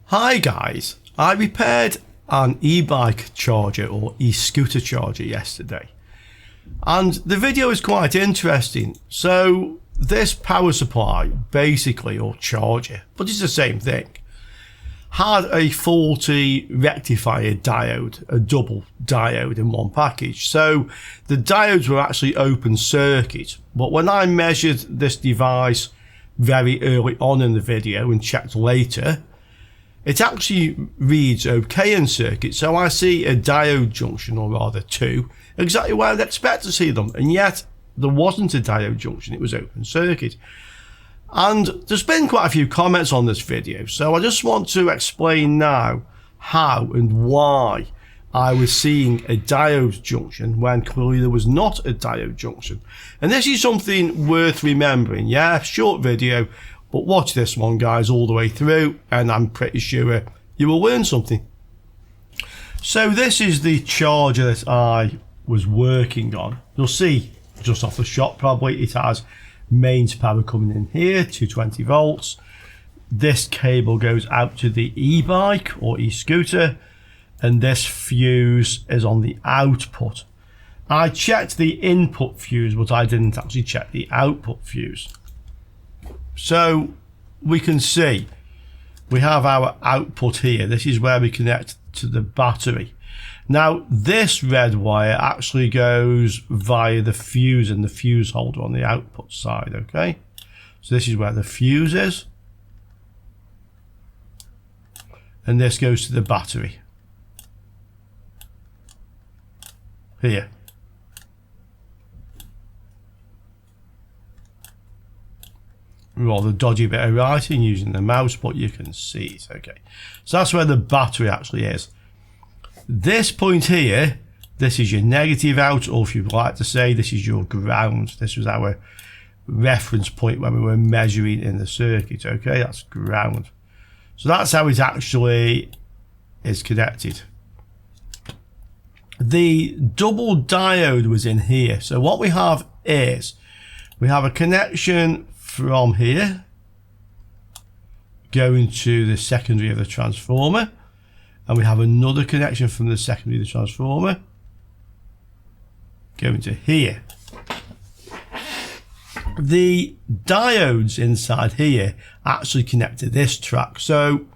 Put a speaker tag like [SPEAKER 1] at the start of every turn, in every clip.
[SPEAKER 1] Hi guys, I repaired an e-bike charger or e-scooter charger yesterday, and the video is quite interesting. So this power supply basically, or charger, but it's the same thing, had a faulty rectifier diode, a double diode in one package. So the diodes were actually open circuit, but when I measured this device very early on in the video and checked later, it actually reads okay in circuit. So I see a diode junction, or rather two, exactly where I'd expect to see them, and yet there wasn't a diode junction, it was open circuit. And there's been quite a few comments on this video, so I just want to explain now how and why I was seeing a diode junction when clearly there was not a diode junction. And this is something worth remembering. Yeah, short video, but watch this one, guys, all the way through, and I'm pretty sure you will learn something. So this is the charger that I was working on. You'll see just off the shot probably it has mains power coming in here, 220 volts. This cable goes out to the e-bike or e-scooter, and this fuse is on the output. I checked the input fuse, but I didn't actually check the output fuse. So we can see we have our output here. This is where we connect to the battery. Now this red wire actually goes via the fuse and the fuse holder on the output side, okay? So this is where the fuse is, and this goes to the battery here. Rather dodgy bit of writing using the mouse, but you can see it, okay? So that's where the battery actually is. This point here, this is your negative out, or if you'd like to say, this is your ground. This was our reference point when we were measuring in the circuit, okay? That's ground. So that's how it actually is connected. The double diode was in here. So what we have is, we have a connection from here going to the secondary of the transformer, and we have another connection from the secondary of the transformer going to here. The diodes inside here actually connect to this track, so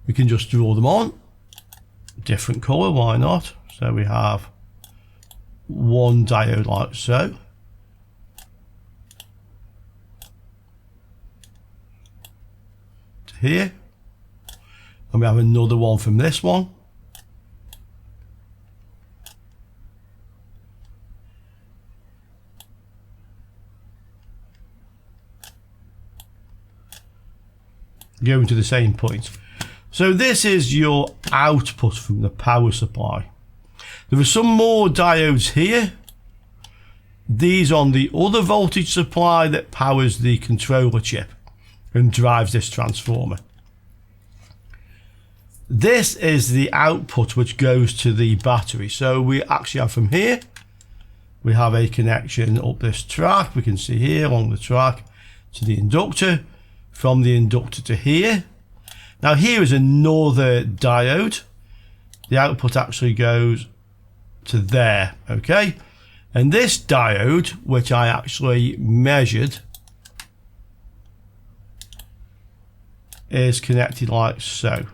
[SPEAKER 1] we can just draw them on. Different color, why not? So we have one diode like so, here, and we have another one from this one, going to the same point. So this is your output from the power supply. There are some more diodes here. These on the other voltage supply that powers the controller chip and drives this transformer. This is the output which goes to the battery. So we actually have from here, we have a connection up this track, we can see here along the track, to the inductor, from the inductor to here. Now here is another diode. The output actually goes to there, okay? And this diode, which I actually measured, is connected like so.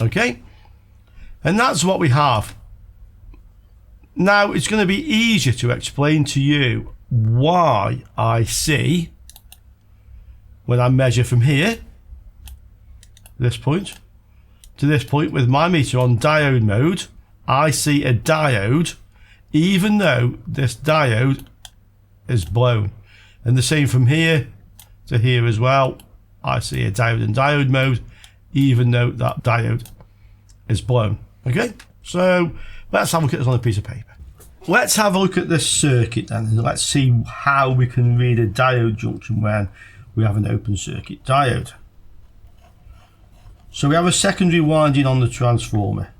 [SPEAKER 1] Okay, and that's what we have. Now it's going to be easier to explain to you why I see, when I measure from here, this point, to this point with my meter on diode mode, I see a diode even though this diode is blown. And the same from here to here as well. I see a diode in diode mode, even though that diode is blown. Okay, so let's have a look at this on a piece of paper. Let's have a look at this circuit then, and let's see how we can read a diode junction when we have an open circuit diode. So we have a secondary winding on the transformer,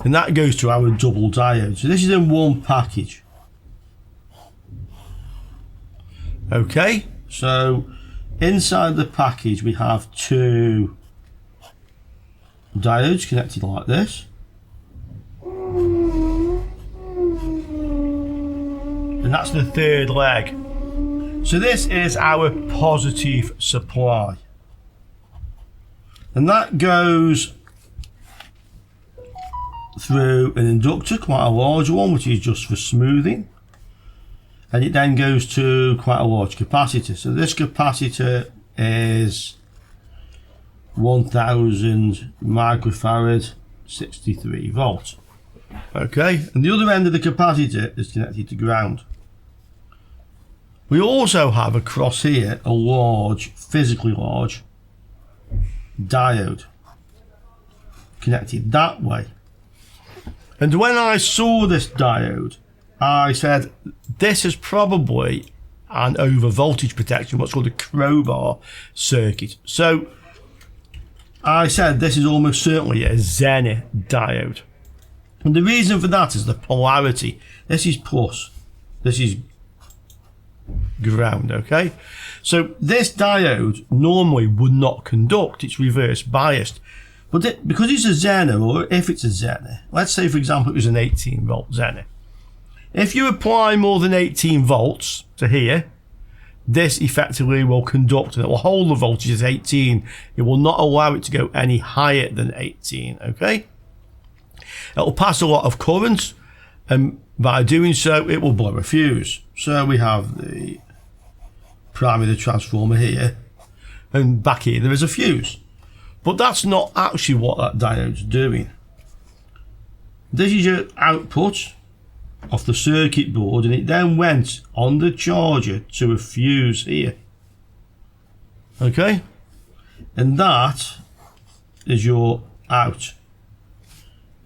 [SPEAKER 1] and that goes to our double diode. So this is in one package. Okay, so inside the package we have two diodes connected like this, and that's the third leg. So this is our positive supply, and that goes through an inductor, quite a large one, which is just for smoothing, and it then goes to quite a large capacitor. So this capacitor is 1000 microfarad, 63 volts. Okay, and the other end of the capacitor is connected to ground. We also have across here a large, physically large diode connected that way. And when I saw this diode, I said this is probably an overvoltage protection, what's called a crowbar circuit. So I said this is almost certainly a Zener diode. And the reason for that is the polarity. This is plus, this is ground, okay? So this diode normally would not conduct, it's reverse biased. But because it's a Zener, or if it's a Zener, let's say for example it was an 18 volt Zener. If you apply more than 18 volts to here, this effectively will conduct and it will hold the voltage as 18. It will not allow it to go any higher than 18, okay? It will pass a lot of current, and by doing so it will blow a fuse. So we have the primary of the transformer here, and back here there is a fuse. But that's not actually what that diode's doing. This is your output off the circuit board, and it then went on the charger to a fuse here. Okay? And that is your out.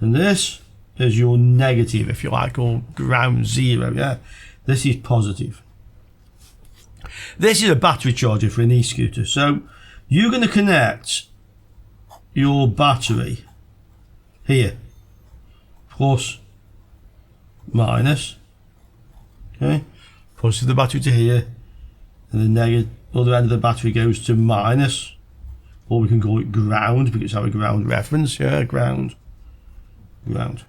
[SPEAKER 1] And this is your negative, if you like, or ground zero, yeah? This is positive. This is a battery charger for an e-scooter. So you're going to connect your battery here, plus, minus, okay? Positive the battery to here, and the negative, other end of the battery goes to minus, or we can call it ground because it's our ground reference, yeah, ground. And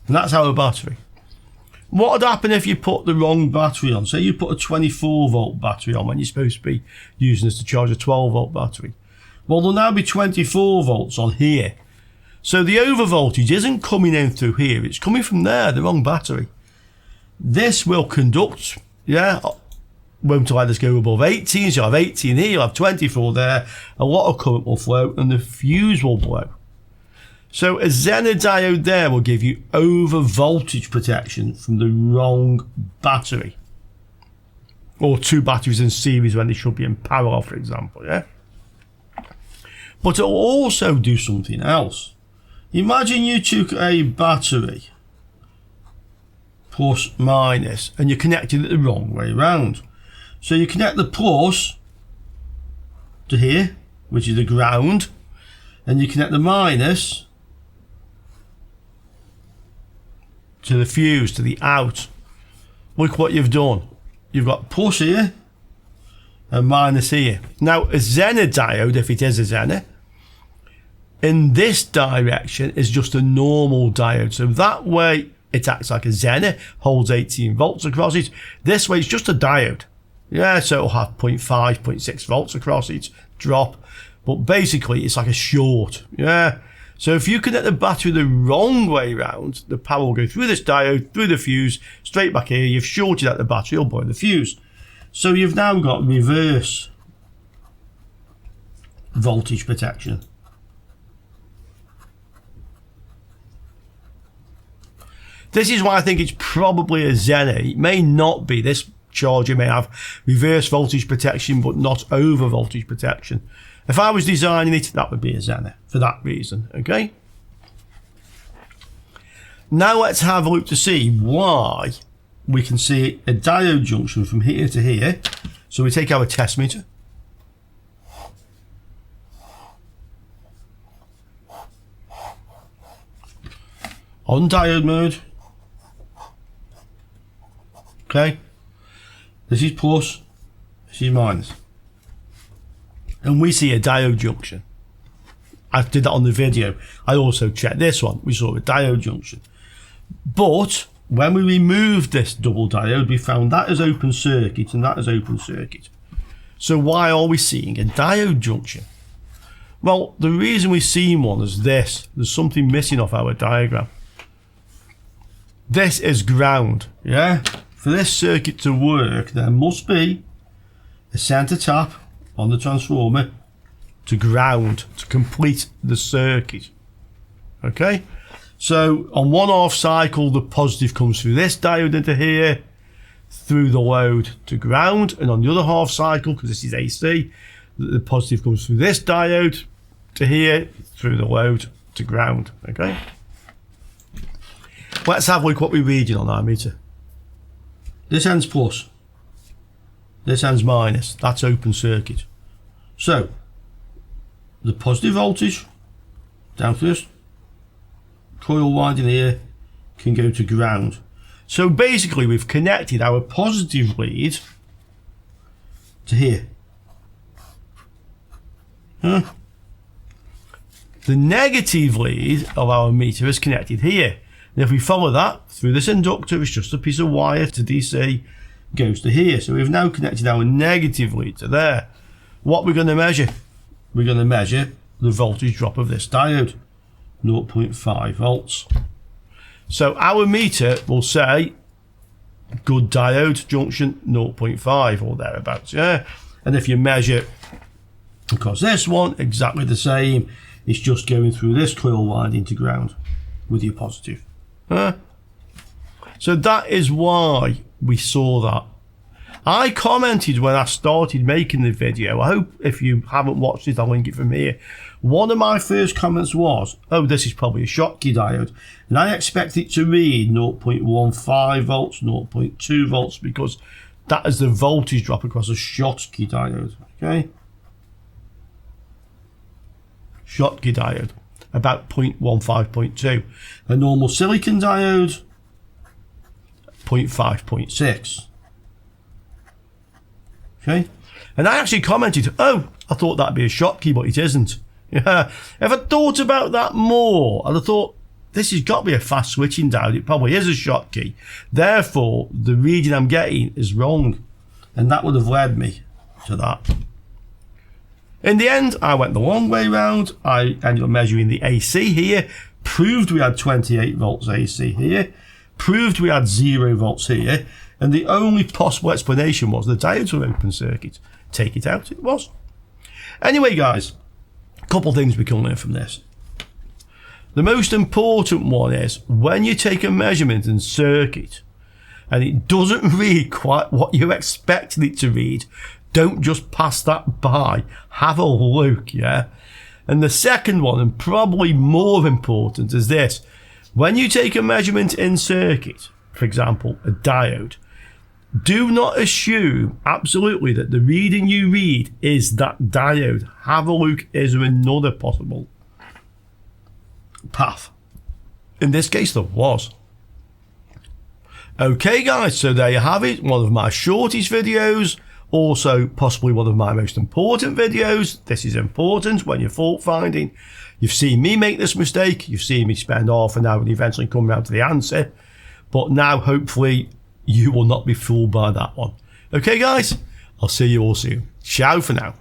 [SPEAKER 1] that's our battery. What would happen if you put the wrong battery on? Say you put a 24 volt battery on when you're supposed to be using this to charge a 12 volt battery. Well, there'll now be 24 volts on here. So the overvoltage isn't coming in through here, it's coming from there, the wrong battery. This will conduct, yeah, won't let us go above 18, so you'll have 18 here, you'll have 24 there, a lot of current will flow and the fuse will blow. So a Zener diode there will give you over voltage protection from the wrong battery. Or two batteries in series when they should be in parallel, for example, yeah? But it will also do something else. Imagine you took a battery, plus, minus, and you connected it the wrong way round. So you connect the plus to here, which is the ground, and you connect the minus to the fuse, to the out. Look what you've done. You've got plus here and minus here. Now a Zener diode, if it is a Zener, in this direction is just a normal diode. So that way it acts like a Zener, holds 18 volts across it. This way it's just a diode. Yeah, so it'll have 0.5, 0.6 volts across it, drop. But basically it's like a short. Yeah. So if you connect the battery the wrong way round, the power will go through this diode, through the fuse, straight back here. You've shorted out the battery, it'll blow the fuse. So you've now got reverse voltage protection. This is why I think it's probably a Zener. It may not be. This charger may have reverse voltage protection but not over voltage protection. If I was designing it, that would be a Zener for that reason, okay? Now let's have a look to see why we can see a diode junction from here to here. So we take our test meter. On diode mode. Okay. This is plus, This is minus. And we see a diode junction. I did that on the video. I also checked this one. We saw a diode junction. But when we removed this double diode, we found that as open circuit and that as open circuit. So why are we seeing a diode junction? Well, the reason we're seeing one is this. There's something missing off our diagram. This is ground, yeah? For this circuit to work, there must be a center tap on the transformer to ground to complete the circuit. Okay? So on 1/2 cycle, the positive comes through this diode into here, through the load to ground, and on the other 1/2 cycle, because this is AC, the positive comes through this diode to here, through the load to ground. Okay? Let's have a look what we're reading on our meter. This end's plus. This end's minus. That's open circuit. So, the positive voltage down to this coil winding here can go to ground. So basically we've connected our positive lead to here. The negative lead of our meter is connected here. And if we follow that through this inductor, it's just a piece of wire to DC, goes to here. So we've now connected our negative lead to there. What we're going to measure? We're going to measure the voltage drop of this diode, 0.5 volts. So our meter will say good diode junction 0.5 or thereabouts, yeah. And if you measure, because this one exactly the same, it's just going through this coil winding to ground with your positive. So that is why we saw that. I commented when I started making the video. I hope if you haven't watched it, I'll link it from here. One of my first comments was, oh, this is probably a Schottky diode. And I expect it to read 0.15 volts, 0.2 volts, because that is the voltage drop across a Schottky diode. Okay? Schottky diode, about 0.15, 0.2. A normal silicon diode, 0.5, 0.6. Okay, and I actually commented, oh, I thought that'd be a Schottky, but it isn't. Yeah, if I thought about that more, I'd have thought this has got to be a fast switching diode. It probably is a Schottky. Therefore, the reading I'm getting is wrong, and that would have led me to that. In the end, I went the long way round. I ended up measuring the AC here, proved we had 28 volts AC here, proved we had 0 volts here, and the only possible explanation was the diodes were open circuit. Take it out, it was. Anyway, guys, a couple things we can learn from this. The most important one is when you take a measurement in circuit and it doesn't read quite what you expected it to read, don't just pass that by. Have a look, yeah? And the second one, and probably more important, is this. When you take a measurement in circuit, for example, a diode, do not assume absolutely that the reading you read is that diode. Have a look, is there another possible path? In this case, there was. Okay, guys, so there you have it. One of my shortest videos. Also, possibly one of my most important videos. This is important when you're fault finding. You've seen me make this mistake. You've seen me spend half an hour and eventually come around to the answer. But now, hopefully, you will not be fooled by that one. Okay, guys, I'll see you all soon. Ciao for now.